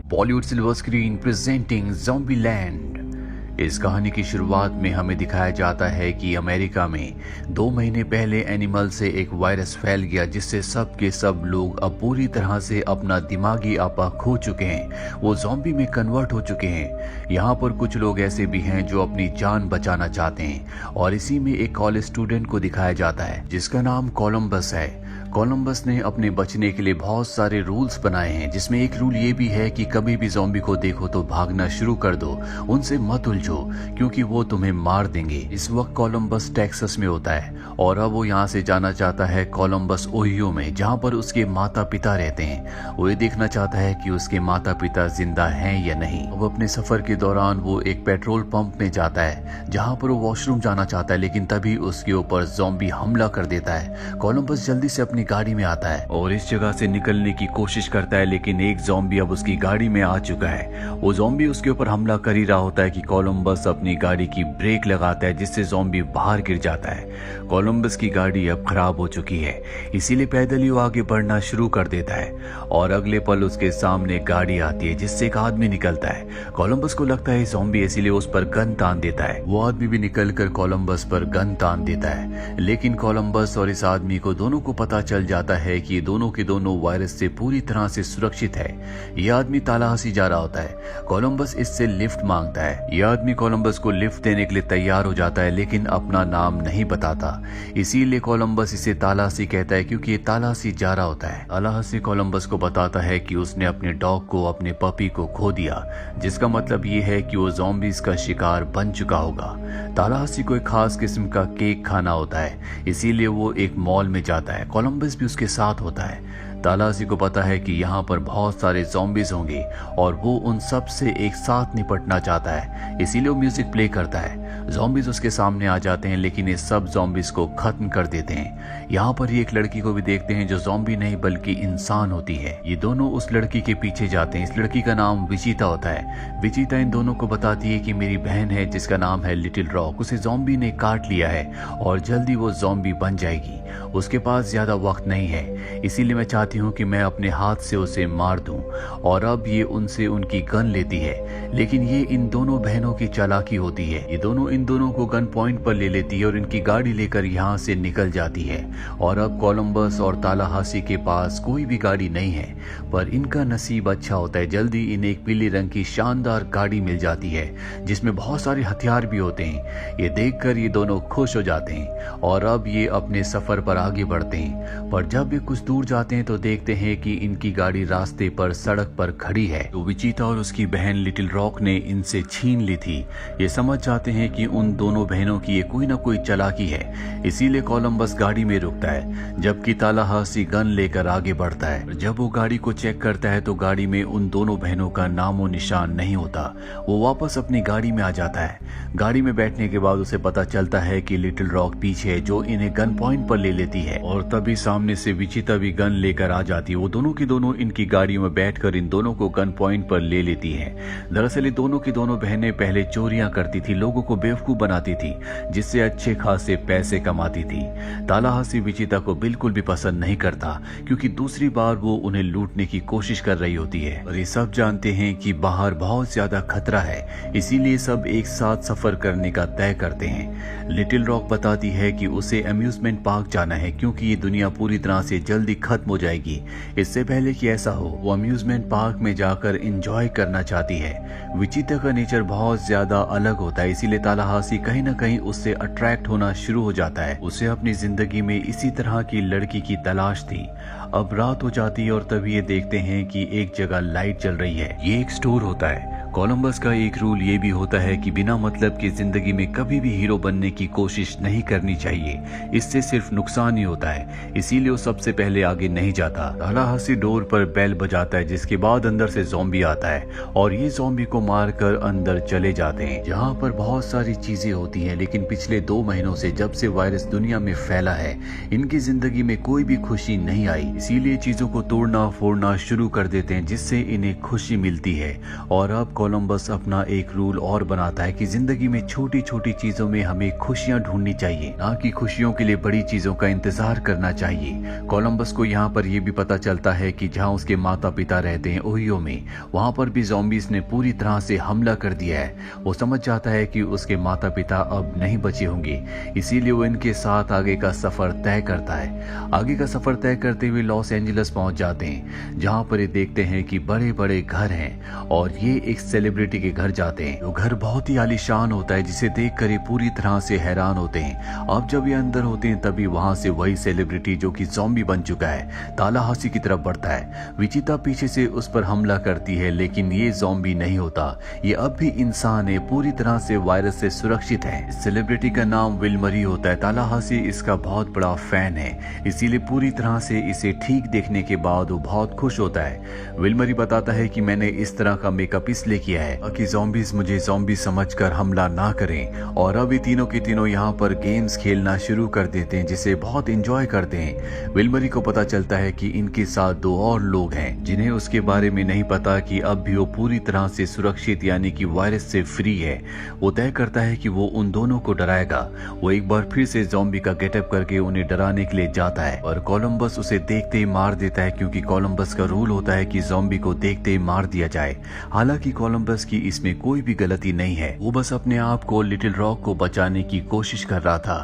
Bollywood silver screen presenting Zombieland. इस कहानी की शुरुआत में हमें दिखाया जाता है कि अमेरिका में 2 महीने पहले एनिमल से एक वायरस फैल गया जिससे सब के सब लोग अब पूरी तरह से अपना दिमागी आपा खो चुके हैं। वो ज़ॉम्बी में कन्वर्ट हो चुके हैं। यहाँ पर कुछ लोग ऐसे भी हैं जो अपनी जान बचाना चाहते हैं और इसी में एक कॉलेज स्टूडेंट को दिखाया जाता है जिसका नाम कोलंबस है। कोलंबस ने अपने बचने के लिए बहुत सारे रूल्स बनाए हैं, जिसमें एक रूल ये भी है कि कभी भी ज़ॉम्बी को देखो तो भागना शुरू कर दो, उनसे मत उलझो क्योंकि वो तुम्हें मार देंगे। इस वक्त कोलंबस टेक्सास में होता है और अब वो यहाँ से जाना चाहता है कोलंबस ओहियो में, जहाँ पर उसके माता पिता रहते हैं। वो ये देखना चाहता है कि उसके माता पिता जिंदा हैं या नहीं। अब अपने सफर के दौरान वो एक पेट्रोल पंप में जाता है जहाँ पर वो वॉशरूम जाना चाहता है, लेकिन तभी उसके ऊपर ज़ॉम्बी हमला कर देता है। कोलंबस जल्दी से अपनी गाड़ी में आता है और इस जगह से निकलने की कोशिश करता है, लेकिन एक ज़ॉम्बी अब उसकी गाड़ी में आ चुका है। वो ज़ॉम्बी उसके ऊपर हमला कर ही रहा होता है कि कोलंबस अपनी गाड़ी की ब्रेक लगाता है, जिससे ज़ॉम्बी बाहर गिर जाता है। कोलंबस की गाड़ी अब खराब हो चुकी है, इसीलिए पैदल ही वो आगे बढ़ना शुरू कर देता है और अगले पल उसके सामने गाड़ी आती है जिससे एक आदमी निकलता है। कोलंबस को लगता है ज़ॉम्बी, इसीलिए उस पर गन तान देता है। वो आदमी भी निकलकर कोलंबस पर गन तान देता है, लेकिन कोलंबस और इस आदमी को दोनों को पता चल जाता है कि ये दोनों के दोनों वायरस से पूरी तरह से सुरक्षित है। यह आदमी तालाहासी जा रहा होता है। कोलंबस इससे लिफ्ट मांगता है। यह आदमी कोलंबस को लिफ्ट देने के लिए तैयार हो जाता है, लेकिन अपना नाम नहीं बताता। इसीलिए कोलंबस इसे तालाहासी कहता है क्योंकि ये तालाहासी जा रहा होता है। तालाहासी कोलंबस को बताता है कि उसने अपने डॉग को, अपने पपी को खो दिया, जिसका मतलब ये है कि वो ज़ॉम्बीज़ का शिकार बन चुका होगा। तालाहासी को एक खास किस्म का केक खाना होता है, इसीलिए वो एक मॉल में जाता है। कोलंबस भी उसके साथ होता है। तालाहासी को पता है कि यहाँ पर बहुत सारे ज़ॉम्बीज़ होंगे और वो उन सब से एक साथ निपटना चाहता है, इसीलिए वो म्यूजिक प्ले करता है। ज़ॉम्बीज़ उसके सामने आ जाते हैं, लेकिन ये सब ज़ॉम्बीज़ को खत्म कर देते हैं। यहाँ पर ही एक लड़की को भी देखते हैं जो ज़ॉम्बी नहीं बल्कि इंसान होती है। ये दोनों उस लड़की के पीछे जाते हैं। इस लड़की का नाम विचिता होता है। विचिता इन दोनों को बताती है कि मेरी बहन है जिसका नाम है लिटिल रॉक, उसे ज़ॉम्बी ने काट लिया है और जल्दी वो ज़ॉम्बी बन जाएगी। उसके पास ज्यादा वक्त नहीं है, इसीलिए मैं चाहती हूँ कि मैं अपने हाथ से उसे मार दूं। और अब ये उनसे उनकी गन लेती है, लेकिन ये इन दोनों बहनों की चालाकी होती है। ये दोनों इन दोनों को गन पॉइंट पर ले लेती है और इनकी गाड़ी लेकर यहाँ से निकल जाती है। और अब कोलंबस और तालाहासी के पास कोई भी गाड़ी नहीं है, पर इनका नसीब अच्छा होता है। जल्दी इन्हें एक पीले रंग की शानदार गाड़ी मिल जाती है जिसमें बहुत सारे हथियार भी होते हैं। ये देखकर ये दोनों खुश हो जाते हैं और अब ये अपने सफर पर आगे बढ़ते हैं। पर जब ये कुछ दूर जाते हैं तो देखते हैं कि इनकी गाड़ी रास्ते पर सड़क पर खड़ी है, तो विचिता और उसकी बहन लिटिल रॉक ने इनसे छीन ली थी। ये समझ जाते हैं कि उन दोनों बहनों की ये कोई ना कोई चालाकी है, इसीलिए कोलंबस गाड़ी में रुकता है जबकि तालाहासी गन लेकर आगे बढ़ता है। जब वो गाड़ी को चेक करता है तो गाड़ी में उन दोनों बहनों का नामो निशान नहीं होता। वो वापस अपनी गाड़ी में आ जाता है। गाड़ी में बैठने के बाद उसे पता चलता है कि लिटिल रॉक पीछे है जो इन्हें गन पॉइंट पर ले लेती है और तभी सामने से विचिता भी गन लेकर आ जाती है। वो दोनों की दोनों इनकी गाड़ियों में बैठकर इन दोनों को गन पॉइंट पर ले लेती है। दरअसल ये दोनों की दोनों बहनें पहले चोरियां करती थी, लोगों को बेवकूफ बनाती थी, जिससे अच्छे खासे पैसे कमाती थी। तालाहासी विचिता को बिल्कुल भी पसंद नहीं करता क्योंकि दूसरी बार वो उन्हें लूटने की कोशिश कर रही होती है। और ये सब जानते हैं कि बाहर बहुत ज्यादा खतरा है, इसीलिए सब एक साथ सफर करने का तय करते हैं। लिटिल रॉक बताती है कि उसे अम्यूजमेंट पार्क जाना है क्योंकि ये दुनिया पूरी तरह से जल्दी खत्म हो जाएगी। इससे पहले कि ऐसा हो, वो अम्यूजमेंट पार्क में जाकर एंजॉय करना चाहती है। विचिता का नेचर बहुत ज्यादा अलग होता है, इसीलिए तालाहासी कहीं ना कहीं उससे अट्रैक्ट होना शुरू हो जाता है। उसे अपनी जिंदगी में इसी तरह की लड़की की तलाश थी। अब रात हो जाती है और तभी ये देखते हैं कि एक जगह लाइट जल रही है। ये एक स्टोर होता है। कोलंबस का एक रूल ये भी होता है कि बिना मतलब की जिंदगी में कभी भी हीरो बनने की कोशिश नहीं करनी चाहिए, इससे सिर्फ नुकसान ही होता है। इसीलिए वो सबसे पहले आगे नहीं जाता। तालाहासी डोर पर बेल बजाता है, जिसके बाद अंदर से ज़ॉम्बी आता है और ये ज़ॉम्बी को मारकर अंदर चले जाते हैं। यहाँ पर बहुत सारी चीजें होती हैं, लेकिन पिछले 2 महीनों से जब से वायरस दुनिया में फैला है, इनकी जिंदगी में कोई भी खुशी नहीं आई। इसीलिए चीजों को तोड़ना फोड़ना शुरू कर देते हैं, जिससे इन्हें खुशी मिलती है। और अब कोलंबस अपना एक रूल और बनाता है कि जिंदगी में छोटी छोटी चीजों में हमें खुशियां ढूंढनी चाहिए, ना कि खुशियों के लिए बड़ी चीजों का इंतजार करना चाहिए। कोलंबस को यहाँ पर यह भी पता चलता है कि जहाँ उसके माता पिता रहते हैं ओहियो में, वहां पर भी ज़ॉम्बीज़ ने पूरी तरह से हमला कर दिया है। वो समझ जाता है कि उसके माता पिता अब नहीं बचे होंगे, इसीलिए वो इनके साथ आगे का सफर तय करता है। आगे का सफर तय करते हुए लॉस एंजलिस पहुंच जाते हैं, जहां पर ये देखते हैं कि बड़े बड़े घर हैं और ये एक सेलिब्रिटी के घर जाते हैं। वो घर बहुत ही आलीशान होता है, जिसे देखकर ये पूरी तरह से हैरान होते हैं। अब जब ये अंदर होते हैं तभी वहां से वही सेलिब्रिटी जो कि ज़ॉम्बी बन चुका है तालाहासी की तरफ बढ़ता है। विचिता पीछे से उस पर हमला करती है, लेकिन ये ज़ॉम्बी नहीं होता, ये अब भी इंसान है, पूरी तरह से वायरस से सुरक्षित है। सेलिब्रिटी का नाम विल मरी होता है। तालाहासी इसका बहुत बड़ा फैन है, इसीलिए पूरी तरह से इसे ठीक देखने के बाद वो बहुत खुश होता है। विल मरी बताता है कि मैंने इस तरह का मेकअप इसलिए किया है कि ज़ॉम्बीज़ मुझे ज़ॉम्बी समझकर हमला ना करें। और अब ये तीनों के तीनों यहाँ पर गेम्स खेलना शुरू कर देते हैं, जिसे बहुत एंजॉय करते हैं। विल मरी को पता चलता है कि इनके साथ दो और लोग हैं जिन्हें उसके बारे में नहीं पता कि अब भी वो पूरी तरह से सुरक्षित यानी कि वायरस से फ्री है। वो तय करता है कि वो उन दोनों को डराएगा। वो एक बार फिर से ज़ॉम्बी का गेटअप करके उन्हें डराने के लिए जाता है और कोलंबस उसे देखते ही मार देता है, क्योंकि कोलंबस का रूल होता है कि ज़ॉम्बी को देखते ही मार दिया जाए। हालांकि कोलंबस की इसमें कोई भी गलती नहीं है, वो बस अपने आप को लिटिल रॉक को बचाने की कोशिश कर रहा था।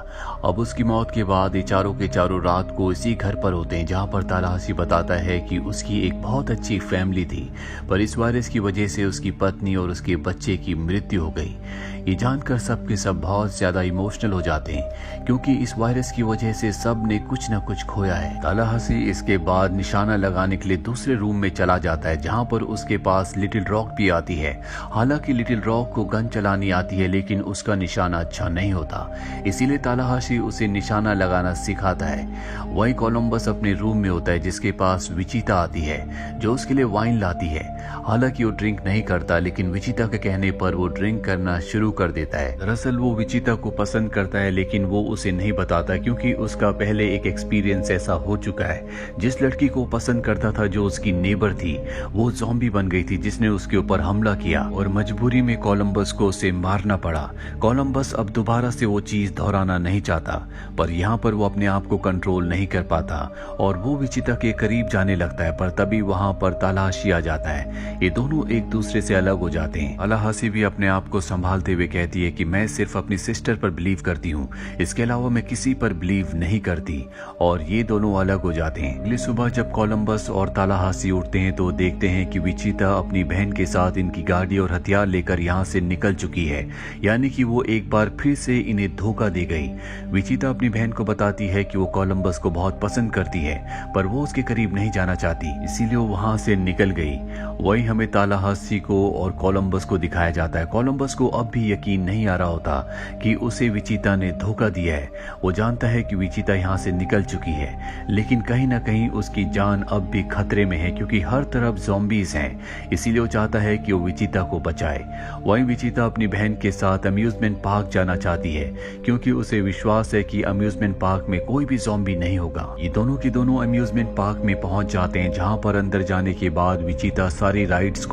अब उसकी मौत के बाद ये चारों के चारों रात को इसी घर पर होते हैं, जहाँ पर तालाहासी बताता है कि उसकी एक बहुत अच्छी फैमिली थी, पर इस वायरस की वजह से उसकी पत्नी और उसके बच्चे की मृत्यु हो गई। ये जानकर सब के सब बहुत ज्यादा इमोशनल हो जाते हैं, क्योंकि इस वायरस की वजह से सब ने कुछ न कुछ खोया है। तालाहासी इसके बाद निशाना लगाने के लिए दूसरे रूम में चला जाता है, जहाँ पर उसके पास लिटिल रॉक भी आती है। हालांकि लिटिल रॉक को गन चलानी आती है, लेकिन उसका निशाना अच्छा नहीं होता, इसीलिए तालाहासी उसे निशाना लगाना सिखाता है। वहीं कोलंबस अपने रूम में होता है, जिसके पास विचिता आती है जो उसके लिए वाइन लाती है। हालांकि वो ड्रिंक नहीं करता, लेकिन विचिता के कहने पर वो ड्रिंक करना शुरू कर देता है। दरअसल वो विचिता को पसंद करता है, लेकिन वो उसे नहीं बताता, क्योंकि उसका पहले एक एक्सपीरियंस ऐसा हो चुका है। जिस लड़की को पसंद करता था जो उसकी नेबर थी, वो ज़ॉम्बी बन गई थी, जिसने उसके ऊपर हमला किया और मजबूरी में कोलंबस को उसे मारना पड़ा। कोलंबस अब दोबारा से वो चीज दोहराना नहीं चाहता, पर यहाँ पर वो अपने आप को कंट्रोल नहीं कर पाता और वो विचिता के करीब जाने लगता है, पर तभी वहाँ पर तालाहासी आ जाता है। ये दोनों एक दूसरे से अलग हो जाते हैं। तालाहासी भी अपने आप को संभालते हुए कहती है कि मैं सिर्फ अपनी सिस्टर पर बिलीव करती हूँ, इसके अलावा मैं किसी पर बिलीव नहीं करती, और ये दोनों अलग हो जाते हैं। अगली सुबह जब कोलंबस और तालाहासी उठते हैं तो देखते हैं कि विचिता अपनी बहन के साथ इनकी गाड़ी और हथियार लेकर यहाँ से निकल चुकी है, यानी कि वो एक बार फिर से इन्हें धोखा दे गई। विचिता अपनी बहन को बताती है कि वो कोलंबस को बहुत पसंद करती है, पर वो उसके करीब नहीं जाना चाहती, इसीलिए वो वहां से निकल गई। वहीं हमें तालाहासी को और कोलंबस को दिखाया जाता है। कोलंबस को अब भी यकीन नहीं आ रहा होता कि उसे विचिता ने धोखा दिया है। वो जानता है कि विचिता यहाँ से निकल चुकी है, लेकिन कहीं ना कहीं उसकी जान अब भी खतरे में है, क्योंकि हर तरफ ज़ॉम्बीज़ हैं, इसीलिए वो चाहता है कि वो विचिता को बचाए। वहीं विचिता अपनी बहन के साथ अम्यूजमेंट पार्क जाना चाहती है, क्योंकि उसे विश्वास है कि अम्यूजमेंट पार्क में कोई भी ज़ॉम्बी नहीं होगा। ये दोनों के दोनों अम्यूजमेंट पार्क में पहुंच जाते हैं, जहां पर अंदर जाने के बाद विचिता सारी लाइट्स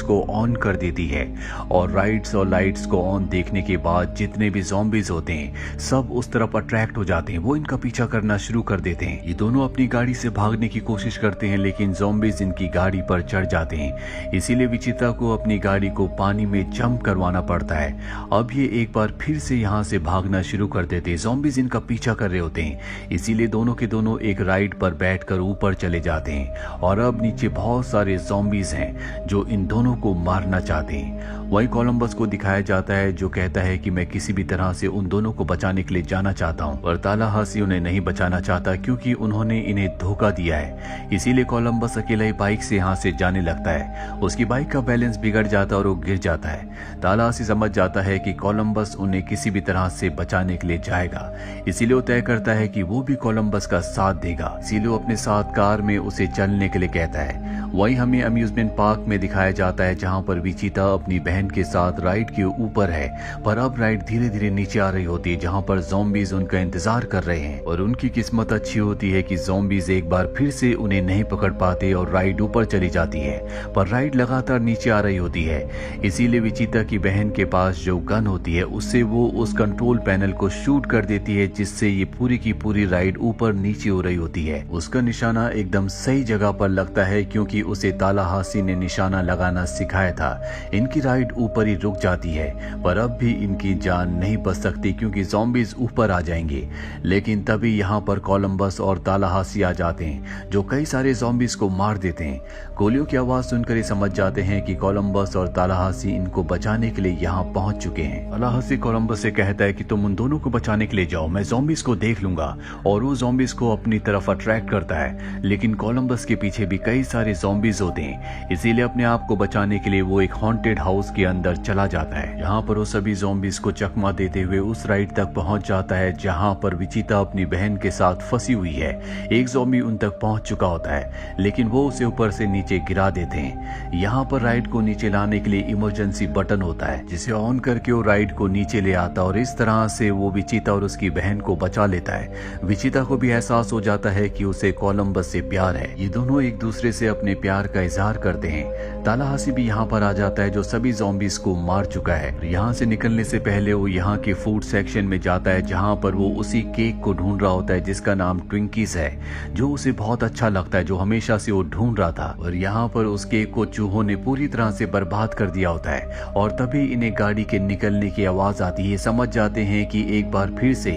को ऑन कर देती है, और राइड्स और लाइट्स को ऑन देखने के बाद जितने भी ज़ॉम्बीज होते हैं सब उस तरफ अट्रैक्ट हो जाते हैं। वो इनका पीछा करना शुरू कर देते हैं। ये दोनों अपनी गाड़ी से भागने की कोशिश करते हैं, लेकिन ज़ॉम्बीज इनकी गाड़ी पर चढ़ जाते हैं, इसीलिए विचिता को अपनी गाड़ी को पानी में जंप करवाना पड़ता है। अब ये एक बार फिर से यहाँ से भागना शुरू कर देते हैं। ज़ॉम्बीज इनका पीछा कर रहे होते हैं, इसीलिए दोनों के दोनों एक राइड पर बैठकर ऊपर चले जाते हैं, और अब नीचे बहुत सारे ज़ॉम्बीज हैं जो इन दोनों को मारना चाहते हैं। वहीं कोलंबस को दिखाया जाता है, जो कहता है कि मैं किसी भी तरह से उन दोनों को बचाने के लिए जाना चाहता हूं, पर तालाहासी उन्हें नहीं बचाना चाहता, क्योंकि उन्होंने इन्हें धोखा दिया है। इसीलिए कोलंबस अकेला ही बाइक से यहाँ से जाने लगता है। उसकी बाइक का बैलेंस बिगड़ जाता है और वो गिर जाता है। तालाहासी समझ जाता है कि कोलंबस उन्हें किसी भी तरह से बचाने के लिए जाएगा, इसीलिए वो तय करता है कि वो भी कोलंबस का साथ देगा। इसीलिए वो अपने साथ कार में उसे चलने के लिए कहता है। वहीं हमें अम्यूजमेंट पार्क में दिखाया जाता है जहां पर विचिता अपनी बहन के साथ राइड के ऊपर है, पर अब राइड धीरे धीरे नीचे आ रही होती है जहां पर ज़ॉम्बीज उनका इंतजार कर रहे हैं। और उनकी किस्मत अच्छी होती है कि ज़ॉम्बीज एक बार फिर से उन्हें नहीं पकड़ पाते और राइड ऊपर चली जाती है, पर राइड लगातार नीचे आ रही होती है। इसीलिए विचिता की बहन के पास जो गन होती है उससे वो उस कंट्रोल पैनल को शूट कर देती है, जिससे ये पूरी की पूरी राइड ऊपर नीचे हो रही होती है। उसका निशाना एकदम सही जगह पर लगता है क्योंकि उसे तालाहासी ने निशाना लगाना सिखाया था। इनकी राइड ऊपर ही रुक जाती है, पर अब भी इनकी जान नहीं बच सकती क्योंकि ज़ॉम्बीज ऊपर आ जाएंगे। लेकिन तभी यहाँ पर कोलंबस और तालाहासी आ जाते हैं जो कई सारे ज़ॉम्बीज को मार देते हैं। गोलियों की आवाज सुनकर ये समझ जाते हैं कि कोलंबस और तालाहासी इनको बचाने के लिए यहाँ पहुंच चुके हैं। तालाहासी कोलंबस से कहता है कि तुम उन दोनों को बचाने के लिए जाओ, मैं ज़ॉम्बीज को देख लूंगा, और वो ज़ॉम्बीज को अपनी तरफ अट्रैक्ट करता है। लेकिन कोलंबस के पीछे भी कई सारे ज़ॉम्बीज होते हैं, इसीलिए अपने आप को बचाने के लिए वो एक हॉन्टेड हाउस के अंदर चला जाता है। यहाँ पर वो सभी ज़ॉम्बीज को चकमा देते हुए उस राइड तक पहुंच जाता है जहाँ पर विचिता अपनी बहन के साथ फंसी हुई है। एक ज़ॉम्बी उन तक पहुंच चुका होता है, लेकिन वो उसे ऊपर से नीचे गिरा देते हैं। यहाँ पर राइड को नीचे लाने के लिए इमरजेंसी बटन होता है, जिसे ऑन करके वो राइड को नीचे ले आता और इस तरह से वो विचिता और उसकी बहन को बचा लेता है। विचिता को भी एहसास हो जाता है कि उसे कोलंबस से प्यार है। ये दोनों एक दूसरे से अपने प्यार का इजहार करते हैं। तालाहासी भी यहाँ पर आ जाता है जो सभी ज़ॉम्बीज को मार चुका है। यहाँ से निकलने से पहले वो यहाँ के फूड सेक्शन में जाता है जहाँ पर वो उसी केक को ढूंढ रहा होता है जिसका नाम ट्विंकीज है, जो उसे बहुत अच्छा लगता है, जो हमेशा से वो ढूंढ रहा था। और यहाँ पर उस केक को चूहों ने पूरी तरह से बर्बाद कर दिया होता है और तभी इन्हें गाड़ी के निकलने की आवाज आती है। समझ जाते हैं कि एक बार फिर से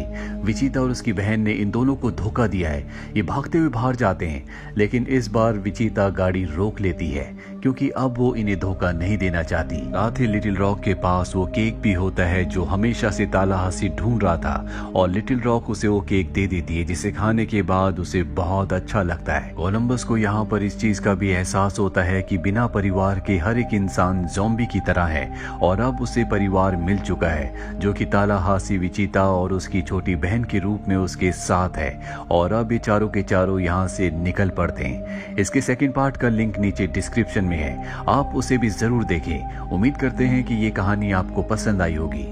विचिता और उसकी बहन ने इन दोनों को धोखा दिया है। ये भागते हुए बाहर जाते हैं, लेकिन इस बार विचिता गाड़ी रोक लेती है क्योंकि अब वो इन्हें धोखा नहीं देना चाहती। साथ ही लिटिल रॉक के पास वो केक भी होता है जो हमेशा से तालाहासी ढूंढ रहा था, और लिटिल रॉक उसे वो केक दे देती है जिसे खाने के बाद उसे बहुत अच्छा लगता है। कोलंबस को यहाँ पर इस चीज का भी एहसास होता है कि बिना परिवार के हर एक इंसान ज़ॉम्बी की तरह है, और अब उसे परिवार मिल चुका है जो कि तालाहासी, विचिता और उसकी छोटी बहन के रूप में उसके साथ है। और अब ये चारों के चारों यहाँ से निकल पड़ते हैं। इसके सेकंड पार्ट का लिंक नीचे डिस्क्रिप्शन में है, आप उसे भी जरूर देखें। उम्मीद करते हैं कि ये कहानी आपको पसंद आई होगी।